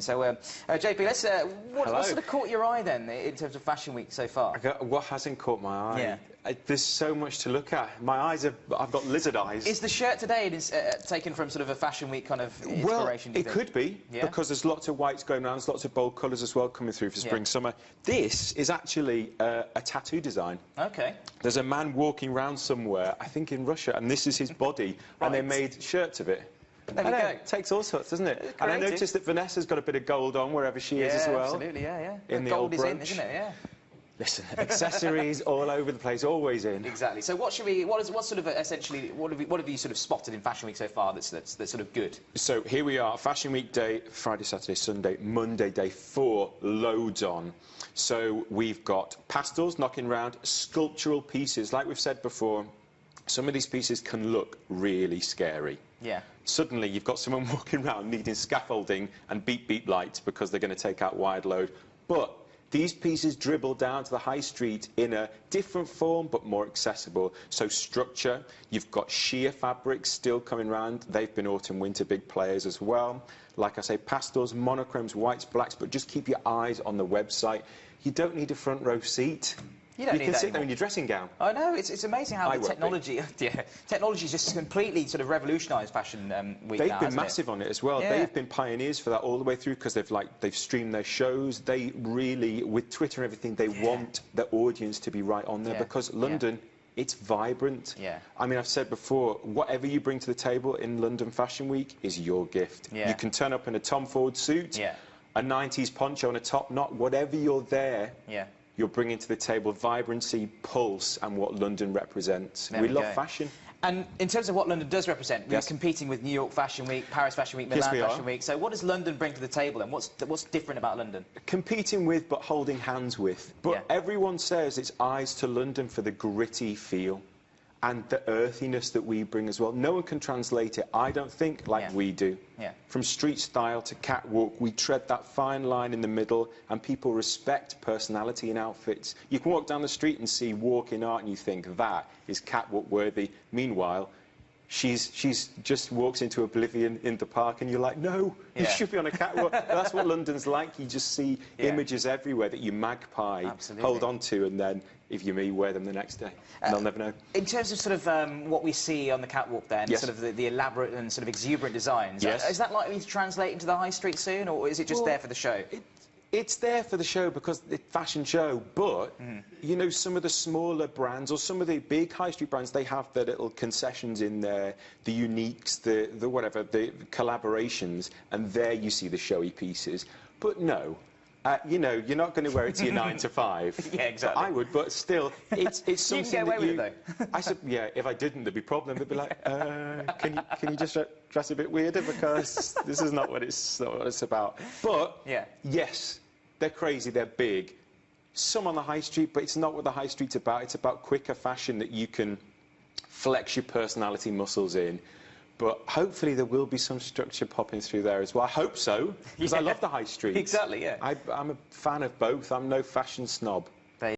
So, JP, let's. What sort of caught your eye then in terms of Fashion Week so far? What hasn't caught my eye? Yeah. There's so much to look at. My eyes are. I've got lizard eyes. Is the shirt today taken from sort of a Fashion Week kind of inspiration? Well, it could be, because there's lots of whites going around, there's lots of bold colours as well coming through for spring, summer. This is actually a tattoo design. Okay. There's a man walking around somewhere, I think in Russia, and this is his body, and they made shirts of it. There we go. It takes all sorts, doesn't it? And I noticed that Vanessa's got a bit of gold on wherever she is as well. Absolutely, yeah. In the gold old is brooch. in, isn't it? Yeah. Listen, accessories all over the place, always in. Exactly. So what should we? What sort of essentially? What have you sort of spotted in Fashion Week so far? That's sort of good. So here we are, Fashion Week day, Friday, Saturday, Sunday, Monday, day 4, loads on. So we've got pastels knocking around, sculptural pieces, like we've said before. Some of these pieces can look really scary. Yeah. Suddenly you've got someone walking around needing scaffolding and beep lights because they're going to take out wide load. But these pieces dribble down to the high street in a different form but more accessible. So structure, you've got sheer fabrics still coming around. They've been autumn winter big players as well. Like I say, pastels, monochromes, whites, blacks, but just keep your eyes on the website. You don't need a front row seat. You can sit there in your dressing gown. I know, it's amazing how the technology, technology's just completely sort of revolutionised Fashion Week. They've been massive on it as well. They've been pioneers for that all the way through because they've streamed their shows. They really, with Twitter and everything, they want the audience to be right on there because London, it's vibrant. Yeah. I mean, I've said before, whatever you bring to the table in London Fashion Week is your gift. Yeah. You can turn up in a Tom Ford suit, a 90s poncho and a top knot, whatever you're there. You're bringing to the table vibrancy, pulse, and what London represents. We love fashion. And in terms of what London does represent, we're competing with New York Fashion Week, Paris Fashion Week, Milan Fashion Week. So what does London bring to the table, and what's different about London? Competing with, but holding hands with. But everyone says it's eyes to London for the gritty feel and the earthiness that we bring as well. No one can translate it, I don't think, like we do. From street style to catwalk, we tread that fine line in the middle, and people respect personality in outfits. You can walk down the street and see walk-in art, and you think, that is catwalk worthy. Meanwhile, she's just walks into oblivion in the park, and you're like, no, you should be on a catwalk. That's what London's like. You just see images everywhere that you magpie, hold on to, and then, if you're me, wear them the next day, and they'll never know. In terms of sort of what we see on the catwalk then, sort of the elaborate and sort of exuberant designs, is that likely to translate into the high street soon, or is it just there for the show? It's there for the show because it's a fashion show, but, you know, some of the smaller brands or some of the big high street brands, they have their little concessions in there, the uniques, the whatever, the collaborations, and there you see the showy pieces. But no, you know, you're not going to wear it to your 9 to 5. Yeah, exactly. I would, but still, it's something you can get away with it, though. I said, yeah, if I didn't, there'd be a problem. They'd be like, can you just dress a bit weirder because this is not what it's about. But yes, they're crazy, they're big. Some on the high street, but it's not what the high street's about. It's about quicker fashion that you can flex your personality muscles in. But hopefully there will be some structure popping through there as well. I hope so, because I love the high street. Exactly, I'm a fan of both. I'm no fashion snob.